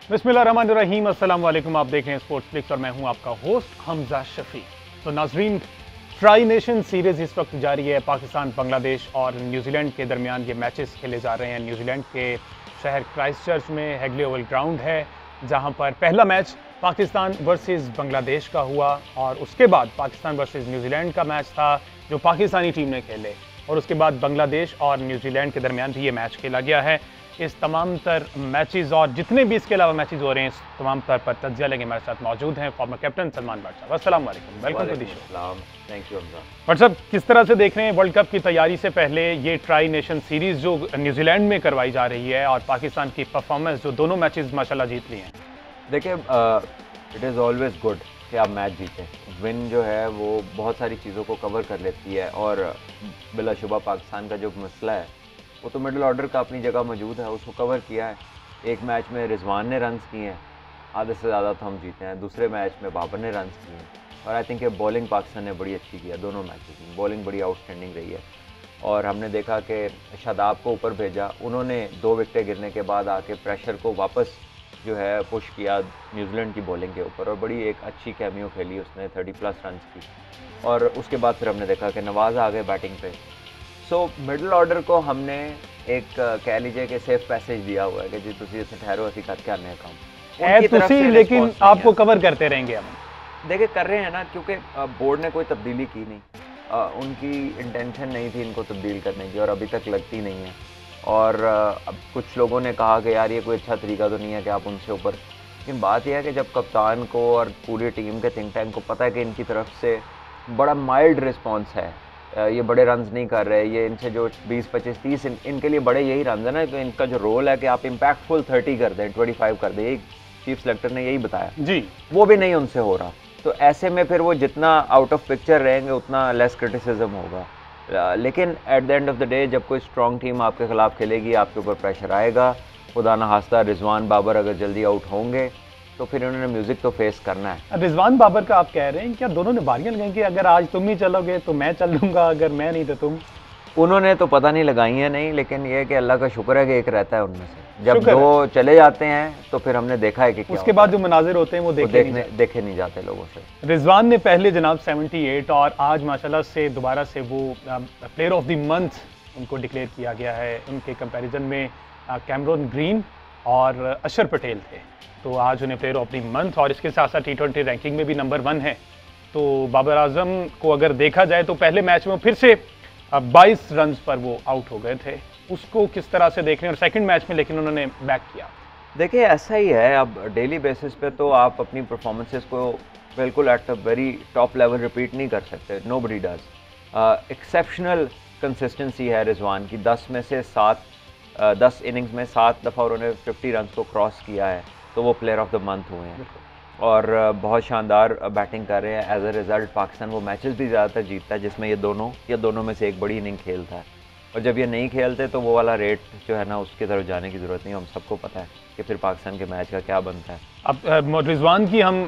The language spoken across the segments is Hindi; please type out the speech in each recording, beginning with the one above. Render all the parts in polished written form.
बिस्मिल्लाहिर्रहमानिर्रहीम, अस्सलाम वालेकुम। आप देख रहे हैं स्पोर्ट्स फ्लिक्स और मैं हूं आपका होस्ट हमजा शफी। तो नाजरीन, ट्राई नेशन सीरीज इस वक्त जारी है। पाकिस्तान, बांग्लादेश और न्यूजीलैंड के दरमियान ये मैचेस खेले जा रहे हैं। न्यूजीलैंड के शहर क्राइस्टचर्च में हैगले ओवल ग्राउंड है, जहां पर पहला मैच पाकिस्तान वर्सेस बांग्लादेश का हुआ और उसके बाद पाकिस्तान वर्सेस न्यूजीलैंड का मैच था जो पाकिस्तानी टीम ने खेले, और उसके बाद बांग्लादेश और न्यूजीलैंड के दरमियान भी ये मैच खेला गया है। इस तमाम तर मैचेस और जितने भी इसके अलावा मैचेस हो रहे हैं, इस तमाम तर पर तज्जिया लेके हमारे साथ मौजूद हैं फॉर्मर कैप्टन सलमान बादशाह। अस्सलाम वालेकुम, welcome to the show. Thank you Hamza. But साहब, किस तरह से देख रहे हैं वर्ल्ड कप की तैयारी से पहले ये ट्राई नेशन सीरीज जो न्यूजीलैंड में करवाई जा रही है और पाकिस्तान की परफॉर्मेंस जो दोनों मैचेस माशाल्लाह जीत ली हैं? देखिए, इट इज़ ऑलवेज गुड कि आप मैच जीतें। विन जो है वो बहुत सारी चीज़ों को कवर कर लेती है, और बिलाशुबा पाकिस्तान का जो मसला है वो तो मिडिल ऑर्डर का अपनी जगह मौजूद है, उसको कवर किया है। एक मैच में रिजवान ने रन्स किए हैं, आधे से ज़्यादा तो हम जीते हैं। दूसरे मैच में बाबर ने रन्स किए हैं, और आई थिंक बॉलिंग पाकिस्तान ने बड़ी अच्छी किया। दोनों मैचेस में बॉलिंग बड़ी आउटस्टैंडिंग रही है, और हमने देखा कि शादाब को ऊपर भेजा, उन्होंने 2 विकेटें गिरने के बाद आके प्रेशर को वापस जो है पुश किया न्यूजीलैंड की बॉलिंग के ऊपर, और बड़ी एक अच्छी कैमियो खेली उसने, 30+ रन्स की। और उसके बाद फिर हमने देखा कि नवाज़ आ गए बैटिंग पे। सो मिडिल ऑर्डर को हमने एक कह लीजिए कि सेफ पैसेज दिया हुआ है कि जी तुसी इतने ठहरो, असी करके आने हैं काम है तुसी, लेकिन आपको कवर करते रहेंगे हम। देखिए कर रहे हैं ना, क्योंकि बोर्ड ने कोई तब्दीली की नहीं। उनकी इंटेंशन नहीं थी इनको तब्दील करने की, और अभी तक लगती नहीं है। और अब कुछ लोगों ने कहा कि यार ये कोई अच्छा तरीका तो नहीं है कि आप उनसे ऊपर, लेकिन बात यह है कि जब कप्तान को और पूरी टीम के थिंक टैंक को पता है कि इनकी तरफ से बड़ा माइल्ड रिस्पॉन्स है, ये बड़े रन्स नहीं कर रहे, ये इनसे जो 20, 25, 30 इनके लिए बड़े यही रन्स है ना, तो इनका जो रोल है कि आप इम्पैक्टफुल 30 कर दें, 25 कर दें, यही चीफ सेलेक्टर ने यही बताया जी। वो भी नहीं उनसे हो रहा। तो ऐसे में फिर वो जितना आउट ऑफ पिक्चर रहेंगे उतना लेस क्रिटिसिज्म होगा। लेकिन at the end of the day जब कोई स्ट्रॉन्ग टीम आपके खिलाफ खेलेगी, आपके ऊपर प्रेशर आएगा। खुदा ना खास्ता रिजवान बाबर अगर जल्दी आउट होंगे तो फिर उन्होंने म्यूजिक तो फेस करना है। रिजवान बाबर का आप कह रहे हैं, क्या दोनों ने बारियां लगाई कि अगर आज तुम ही चलोगे तो मैं चल लूंगा, अगर मैं नहीं तो तुम? उन्होंने तो पता नहीं लगाई है नहीं, लेकिन ये कि अल्लाह का शुक्र है कि एक रहता है उनमें से। जब 2 चले जाते हैं तो फिर हमने देखा है कि क्या उसके बाद जो मनाजिर होते हैं वो देखे नहीं जाते लोगों से। रिजवान ने पहले जनाब 78 और आज माशाल्लाह से दोबारा से वो प्लेयर ऑफ द मंथ उनको डिक्लेयर किया गया है। उनके कंपैरिजन में कैमरन ग्रीन और अशर पटेल थे, तो आज उन्हें प्लेयर ऑफ द मंथ, और इसके साथ साथ T20 रैंकिंग में भी नंबर 1 है। तो बाबर आजम को अगर देखा जाए तो पहले मैच में फिर से 22 रन पर वो आउट हो गए थे, उसको किस तरह से देख रहे हैं? और सेकंड मैच में लेकिन उन्होंने बैक किया। देखिए ऐसा ही है, अब डेली बेसिस पे तो आप अपनी परफॉर्मेंसेस को बिल्कुल at a very top level repeat नहीं कर सकते, नोबडी डज। एक्सेप्शनल कंसिस्टेंसी है रिजवान की। 10 में से 10 इनिंग्स में 7 दफ़ा उन्होंने 50 रन को क्रॉस किया है, तो वो प्लेयर ऑफ द मंथ हुए हैं, और बहुत शानदार बैटिंग कर रहे हैं। एज अ रिज़ल्ट पाकिस्तान वो मैचेस भी ज़्यादातर जीतता है जिसमें ये दोनों में से एक बड़ी इनिंग खेलता है, और जब ये नहीं खेलते तो वो वाला रेट जो है ना उसकी तरफ जाने की ज़रूरत नहीं। हम सबको पता है कि फिर पाकिस्तान के मैच का क्या बनता है। अब रिजवान की हम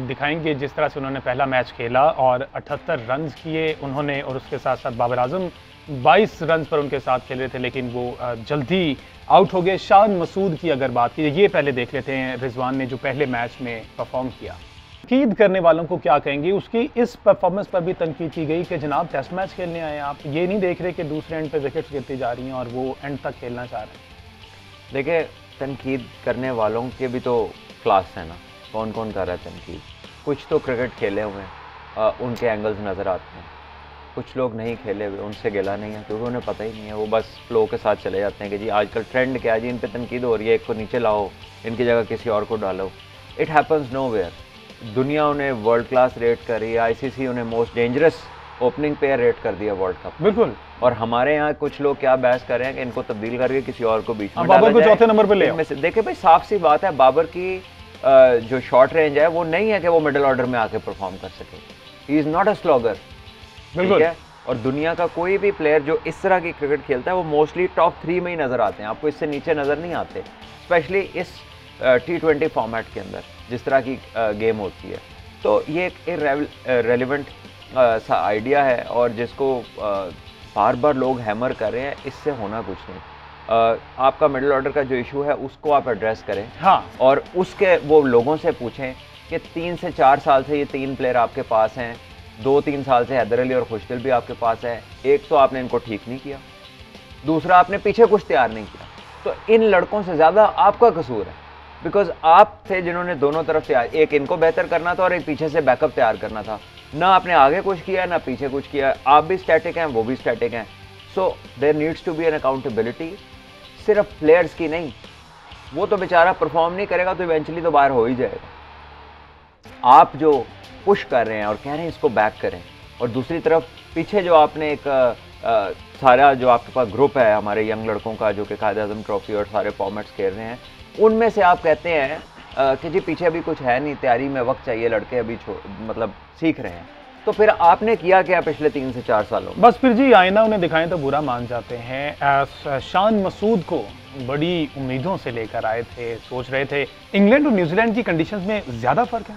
दिखाएंगे जिस तरह से उन्होंने पहला मैच खेला और 78 रन किए उन्होंने, और उसके साथ साथ बाबर आजम 22 रन पर उनके साथ खेल रहे थे, लेकिन वो जल्दी आउट हो गए। शान मसूद की अगर बात की, ये पहले देख लेते हैं रिजवान ने जो पहले मैच में परफॉर्म किया। तनकीद करने वालों को क्या कहेंगे? उसकी इस परफॉर्मेंस पर भी तनकीद की गई कि जनाब टेस्ट मैच खेलने आए, आप ये नहीं देख रहे कि दूसरे एंड पे विकेट्स गिरती जा रही हैं और वो एंड तक खेलना चाह रहे हैं। देखिए तनकीद करने वालों के भी तो क्लास है ना, कौन कौन कर रहा है तनकीद। कुछ तो क्रिकेट खेले हुए हैं, उनके एंगल्स नज़र आते हैं। कुछ लोग नहीं खेले हुए, उनसे गिला नहीं है, क्योंकि उन्हें पता ही नहीं है, वो बस फ्लो के साथ चले जाते हैं कि जी आजकल ट्रेंड क्या है जी, इन पे तनकीद हो रही है, एक को नीचे लाओ, इनकी जगह किसी और को डालो। It happens nowhere. दुनिया उन्हें वर्ल्ड क्लास रेट कर रही है, ICC उन्हें most dangerous opening pair rate कर दिया वर्ल्ड कप। बिल्कुल। और हमारे यहाँ कुछ लोग क्या बहस कर रहे हैं कि इनको तब्दील करके किसी और को बीच में बाबर को चौथे नंबर पे ले आओ। देखिए भाई, साफ सी बात है, बाबर की जो शॉर्ट रेंज है वो नहीं है कि वो मिडिल ऑर्डर में आके परफॉर्म कर सके। He is not a slogger, ठीक है। और दुनिया का कोई भी प्लेयर जो इस तरह की क्रिकेट खेलता है वो मोस्टली टॉप 3 में ही नज़र आते हैं, आपको इससे नीचे नज़र नहीं आते, स्पेशली इस T20 फॉर्मेट के अंदर जिस तरह की गेम होती है। तो ये एक रेलिवेंट सा आइडिया है, और जिसको बार बार लोग हैमर कर रहे हैं, इससे होना कुछ नहीं। आपका मिडिल ऑर्डर का जो इशू है उसको आप एड्रेस करें। हाँ, और उसके वो लोगों से पूछें कि 3 से 4 साल से ये 3 प्लेयर आपके पास हैं, 2-3 साल से हैदर अली और खुशदिल भी आपके पास है। एक तो आपने इनको ठीक नहीं किया, दूसरा आपने पीछे कुछ तैयार नहीं किया। तो इन लड़कों से ज़्यादा आपका कसूर है, बिकॉज आप थे जिन्होंने दोनों तरफ तैयार, एक इनको बेहतर करना था और एक पीछे से बैकअप तैयार करना था। ना आपने आगे कुछ किया ना पीछे कुछ किया। आप भी स्टैटिक हैं, वो भी स्टैटिक हैं। So there needs to be an accountability, सिर्फ प्लेयर्स की नहीं। वो तो बेचारा परफॉर्म नहीं करेगा तो इवेंचुअली तो बाहर हो ही जाएगा। आप जो पुश कर रहे हैं और कह रहे हैं इसको बैक करें, और दूसरी तरफ पीछे जो आपने एक सारा जो आपके पास ग्रुप है हमारे यंग लड़कों का जो कि कायद आज़म ट्रॉफी और सारे फॉर्मेट्स खेल रहे हैं, उनमें से आप कहते हैं कि जी पीछे अभी कुछ है नहीं, तैयारी में वक्त चाहिए, लड़के अभी मतलब सीख रहे हैं। तो फिर आपने किया क्या पिछले 3 से 4 सालों में? बस फिर जी आईना उन्हें दिखाएं तो बुरा मान जाते हैं। शान मसूद को बड़ी उम्मीदों से लेकर आए थे, सोच रहे थे। इंग्लैंड और न्यूजीलैंड की कंडीशंस में ज़्यादा फ़र्क है?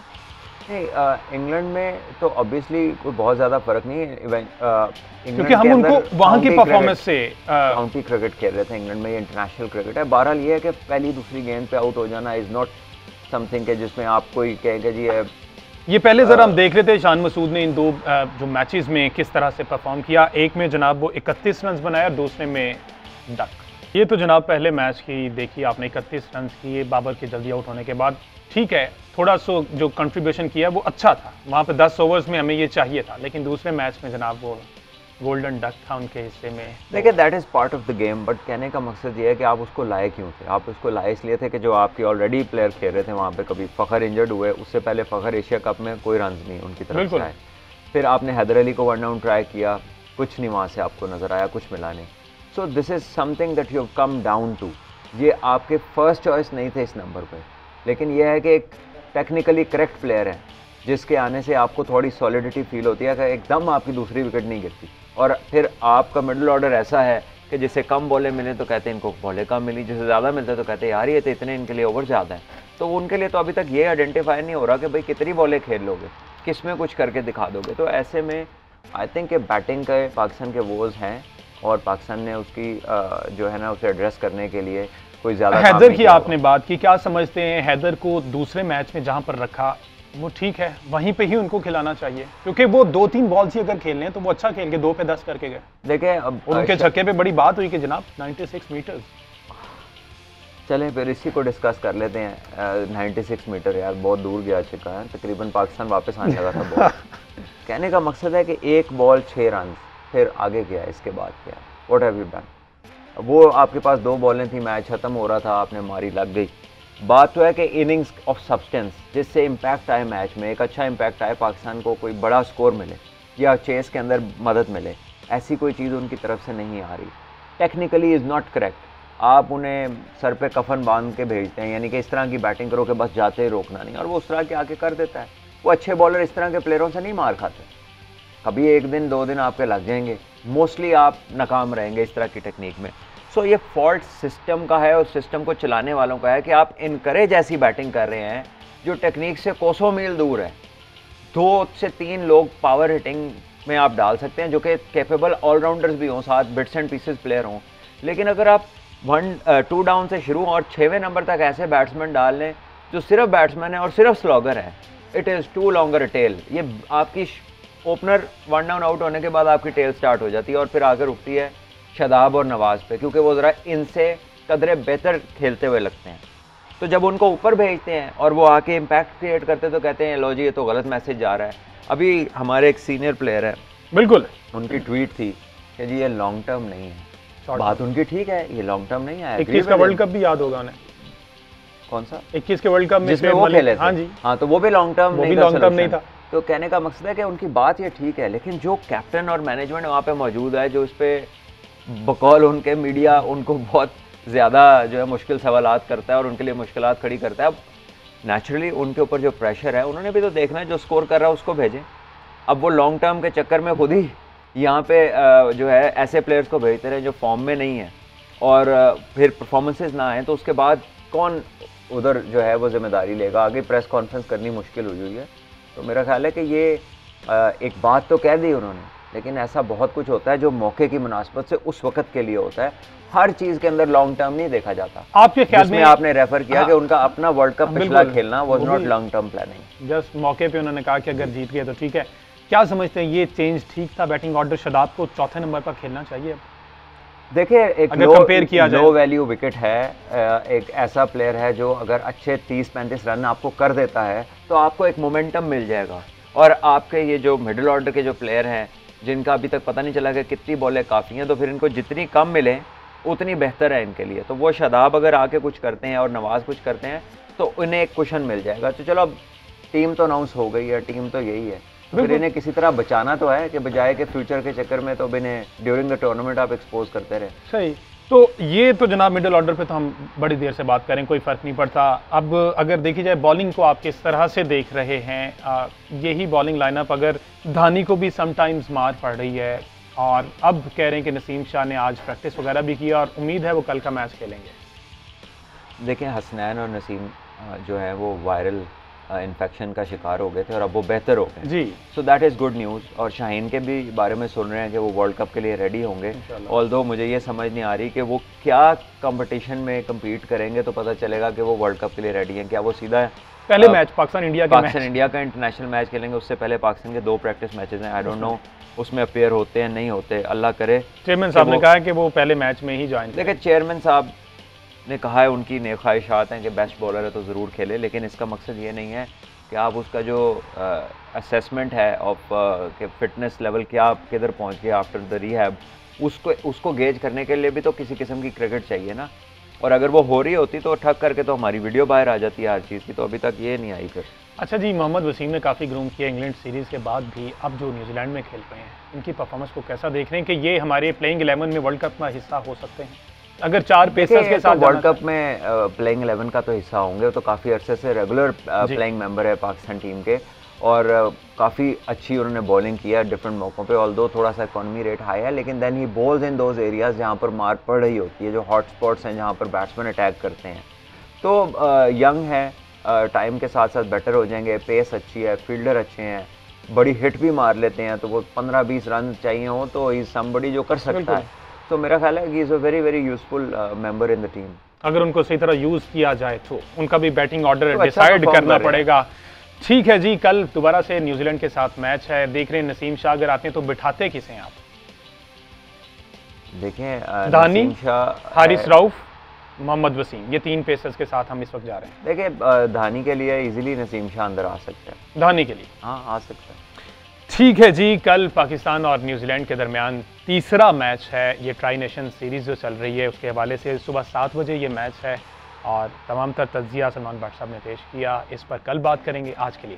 नहीं, इंग्लैंड में तो ऑब्वियसली कोई बहुत ज़्यादा फ़र्क नहीं है। क्योंकि हम उनको वहाँ की परफॉर्मेंस से काउंटी क्रिकेट खेल रहे थे। इंग्लैंड में ये इंटरनेशनल क्रिकेट है। बहरहाल ये है कि पहली दूसरी गेंद पे आउट हो जाना इज़ नॉट समथिंग के जिसमें आप कोई कहेंगे जी ये पहले ज़रा हम देख रहे थे शान मसूद ने इन 2 जो मैचेस में किस तरह से परफॉर्म किया। एक में जनाब वो 31 रन बनाया, दूसरे में डक। ये तो जनाब पहले मैच की देखी आपने, 31 रन किए बाबर के जल्दी आउट होने के बाद। ठीक है, थोड़ा सो जो कंट्रीब्यूशन किया वो अच्छा था, वहाँ पे 10 ओवर्स में हमें ये चाहिए था, लेकिन दूसरे मैच में जनाब वो गोल्डन डक था उनके हिस्से में। देखिए that is part of the game, but कहने का मकसद ये है कि आप उसको लाए क्यों थे? आप उसको लाए इसलिए थे कि जो आपके ऑलरेडी प्लेयर खेल रहे थे वहाँ पे, कभी फ़खर इंजर्ड हुए, उससे पहले फ़खर एशिया कप में कोई रन नहीं उनकी तरफ से आए। फिर आपने हैदर अली को 1 डाउन ट्राई किया, कुछ नहीं वहाँ से आपको नज़र आया, कुछ मिला नहीं। So this is something that you have come down to. ये आपके फर्स्ट चॉइस नहीं थे इस नंबर पर, लेकिन यह है कि एक टेक्निकली करेक्ट प्लेयर है जिसके आने से आपको थोड़ी सॉलिडिटी फील होती है कि एकदम आपकी दूसरी विकेट नहीं गिरती। और फिर आपका मिडिल ऑर्डर ऐसा है कि जिसे कम बॉलें मिले तो कहते हैं इनको बॉलें कम मिली, जिसे ज़्यादा मिलता है तो कहते हैं यार ये तो इतने इनके लिए ओवर ज़्यादा है। तो उनके लिए तो अभी तक ये आइडेंटिफाई नहीं हो रहा कि भाई कितनी बॉलें खेल लोगे, किस में कुछ करके दिखा दोगे। तो ऐसे में आई थिंक कि बैटिंग के पाकिस्तान के वोज़ हैं और पाकिस्तान ने उसकी जो है ना उसे एड्रेस करने के लिए कोई ज़्यादा। हैदर की आपने बात की, क्या समझते हैं हैदर को दूसरे मैच में जहाँ पर रखा वो ठीक है, वहीं पे ही उनको खिलाना चाहिए? क्योंकि वो 2-3 बॉल्स ही अगर खेलने हैं तो वो अच्छा खेल के 2 पे 10 करके गए। देखिए अब उनके छक्के पे बड़ी बात हुई कि जनाब 96 मीटर्स। चलें फिर इसी को डिस्कस कर लेते हैं। 96 मीटर यार बहुत दूर गया चुका है, तकरीबन पाकिस्तान वापस आने लगा था बॉल। कहने का मकसद है कि एक बॉल 6 रन, फिर आगे गया, इसके बाद क्या, व्हाट हैव यू डन? वो आपके पास 2 बॉलें थी, मैच खत्म हो रहा था, आपने मारी, लग गई। बात तो है कि इनिंग्स ऑफ सब्सटेंस जिससे इम्पैक्ट आए मैच में, एक अच्छा इम्पैक्ट आए, पाकिस्तान को कोई बड़ा स्कोर मिले या चेस के अंदर मदद मिले, ऐसी कोई चीज़ उनकी तरफ से नहीं आ रही। Technically is not correct. आप उन्हें सर पे कफन बांध के भेजते हैं, यानी कि इस तरह की बैटिंग करो कि बस जाते ही रोकना नहीं, और वो उस तरह के आके कर देता है। वो अच्छे बॉलर इस तरह के प्लेयरों से नहीं मार खाते। कभी 1 दिन 2 दिन आपके लग जाएंगे, मोस्टली आप नाकाम रहेंगे इस तरह की टेक्निक में। सो ये फॉल्ट सिस्टम का है और सिस्टम को चलाने वालों का है कि आप इनकरेज ऐसी बैटिंग कर रहे हैं जो टेक्निक से कोसों मील दूर है। 2 से 3 लोग पावर हिटिंग में आप डाल सकते हैं जो कि कैपेबल ऑलराउंडर्स भी हों, साथ बिट्स एंड पीसेस प्लेयर हों, लेकिन अगर आप 1-2 डाउन से शुरू और 6वें नंबर तक ऐसे बैट्समैन डाल लें जो सिर्फ बैट्समैन है और सिर्फ स्लॉगर है, it is too longer tail. ये आपकी ओपनर 1 डाउन आउट होने के बाद आपकी टेल स्टार्ट हो जाती है और फिर आकर रुकती है शादाब और नवाज़ पे, क्योंकि वो ज़रा इनसे कदरे बेहतर खेलते हुए लगते हैं। तो जब उनको ऊपर भेजते हैं और वो आके इम्पैक्ट क्रिएट करते तो कहते हैं लो जी ये तो गलत मैसेज जा रहा है। अभी हमारे एक सीनियर प्लेयर है, बिल्कुल, उनकी ट्वीट थी कि जी ये लॉन्ग टर्म नहीं है। बात उनकी ठीक है, ये लॉन्ग टर्म नहीं है। 21 का वर्ल्ड कप भी याद होगा उन्हें। कौन सा? 21 के वर्ल्ड कप में जिसमें वो खेले थे। हाँ जी, हाँ, तो वो भी लॉन्ग टर्म नहीं था। तो कहने का मकसद है कि उनकी बात ये ठीक है, लेकिन जो कैप्टन और मैनेजमेंट वहाँ पे मौजूद है, जो इस पर बकौल उनके मीडिया उनको बहुत ज़्यादा जो है मुश्किल सवालात करता है और उनके लिए मुश्किलात खड़ी करता है। अब नेचुरली उनके ऊपर जो प्रेशर है, उन्होंने भी तो देखना है, जो स्कोर कर रहा है उसको भेजें। अब वो लॉन्ग टर्म के चक्कर में खुद ही यहाँ पे जो है ऐसे प्लेयर्स को भेजते रहे जो फॉर्म में नहीं है और फिर परफॉर्मेंसेज ना आए, तो उसके बाद कौन उधर जो है वो जिम्मेदारी लेगा? आगे प्रेस कॉन्फ्रेंस करनी मुश्किल हुई है। तो मेरा ख्याल है कि ये एक बात तो कह दी उन्होंने लेकिन ऐसा बहुत कुछ होता है जो मौके की मुनासबत से उस वक्त के लिए होता है। हर चीज़ के अंदर लॉन्ग टर्म नहीं देखा जाता। आपके ख्याल में आपने रेफर किया कि उनका अपना वर्ल्ड कप पिछला खेलना was not long term planning, just मौके पे उन्होंने कहा कि अगर जीत गए तो ठीक है। क्या समझते हैं ये चेंज ठीक था बैटिंग ऑर्डर? शादाब को चौथे नंबर पर खेलना चाहिए? देखिए, एक लो वैल्यू विकेट है, एक ऐसा प्लेयर है जो अगर अच्छे 30-35 रन आपको कर देता है तो आपको एक मोमेंटम मिल जाएगा। और आपके ये जो मिडिल ऑर्डर के जो प्लेयर हैं जिनका अभी तक पता नहीं चला कि कितनी बॉलें काफ़ी हैं, तो फिर इनको जितनी कम मिले उतनी बेहतर है इनके लिए। तो वो शादाब अगर आके कुछ करते हैं और नवाज कुछ करते हैं तो उन्हें एक कुशन मिल जाएगा। तो चलो, अब टीम तो अनाउंस हो गई है, टीम तो यही है, तो फिर इन्हें किसी तरह बचाना तो है कि बजाय के फ्यूचर के चक्कर में तो इन्हें ड्यूरिंग द टूर्नामेंट आप एक्सपोज करते रहे। सही। तो ये तो जनाब मिडिल ऑर्डर पे तो हम बड़ी देर से बात करें, कोई फ़र्क नहीं पड़ता। अब अगर देखी जाए बॉलिंग को आप किस तरह से देख रहे हैं? यही बॉलिंग लाइनअप अगर धानी को भी समटाइम्स मार पड़ रही है, और अब कह रहे हैं कि नसीम शाह ने आज प्रैक्टिस वगैरह भी किया और उम्मीद है वो कल का मैच खेलेंगे। देखें, हसनैन और नसीम जो है वो वायरल इन्फेक्शन का शिकार हो गए थे और अब वो बेहतर हो गए जी। So that is good news. और शाहीन के भी बारे में सुन रहे हैं कि वो वर्ल्ड कप के लिए रेडी होंगे। ऑल्दो मुझे ये समझ नहीं आ रही कि वो क्या कंपटीशन में कम्पीट करेंगे, तो पता चलेगा कि वो वर्ल्ड कप के लिए रेडी हैं। क्या वो सीधा पहले मैच पाकिस्तान इंडिया का इंटरनेशनल मैच खेलेंगे? उससे पहले पाकिस्तान के 2 प्रैक्टिस मैचेस हैं, आई डोंट नो उसमें अपेयर होते हैं नहीं होते, अल्लाह करे। चेयरमैन साहब ने कहा है कि वो पहले मैच में ही ज्वाइन। देखिए, चेयरमैन साहब ने कहा है, उनकी नेक ख्वाहिशात हैं कि बेस्ट बॉलर है तो ज़रूर खेले, लेकिन इसका मकसद ये नहीं है कि आप उसका जो असेसमेंट है ऑफ के फिटनेस लेवल क्या किधर पहुंच गया आफ्टर द रिहैब, उसको गेज करने के लिए भी तो किसी किस्म की क्रिकेट चाहिए ना। और अगर वो हो रही होती तो ठग करके तो हमारी वीडियो बाहर आ जाती है हर चीज़ की, तो अभी तक ये नहीं आई फिर। अच्छा जी, मोहम्मद वसीम ने काफ़ी ग्रूम किया इंग्लैंड सीरीज़ के बाद भी, अब जो न्यूजीलैंड में खेल रहे हैं इनकी परफॉर्मेंस को कैसा देख रहे हैं कि ये हमारे प्लेइंग 11 में वर्ल्ड कप का हिस्सा हो सकते हैं? अगर 4 पेसर्स के साथ वर्ल्ड कप में प्लेइंग 11 का तो हिस्सा होंगे, तो काफ़ी अरसे से रेगुलर प्लेइंग मेंबर है पाकिस्तान टीम के, और काफ़ी अच्छी उन्होंने बॉलिंग किया डिफरेंट मौक़ों पे। ऑल्दो थोड़ा सा इकॉनमी रेट हाई है, लेकिन then he balls in those areas जहाँ पर मार पड़ रही होती है, जो हॉट स्पॉट्स हैं जहाँ पर बैट्समैन अटैक करते हैं। तो यंग है, टाइम के साथ साथ बेटर हो जाएंगे, पेस अच्छी है, फील्डर अच्छे हैं, बड़ी हिट भी मार लेते हैं, तो वो 15-20 रन चाहिए हो तो इज समबडी जो कर सकता है। तो मेरा ख्याल है कि is a very very useful member in the team. अगर उनको सही तरह यूज़ किया जाए तो उनका भी बैटिंग ऑर्डर तो डिसाइड करना पड़ेगा। ठीक है जी, कल दोबारा से न्यूजीलैंड के साथ मैच है, देख रहे हैं नसीम शाह अगर आते हैं तो बिठाते किसे हैं आप? देखें, धानी, हारिस रऊफ, मोहम्मद वसीम, ये 3 पेसर्स के साथ हम इस वक्त जा रहे हैं। देखिए, धानी के लिए इजीली नसीम शाह अंदर आ सकते हैं। धानी के लिए हाँ, आ सकता है। ठीक है जी, कल पाकिस्तान और न्यूजीलैंड के दरमियान तीसरा मैच है। ये ट्राई नेशन सीरीज़ जो चल रही है उसके हवाले से सुबह 7 बजे ये मैच है, और तमाम तर तज्जिया सलमान भट्ट साहब ने पेश किया, इस पर कल बात करेंगे। आज के लिए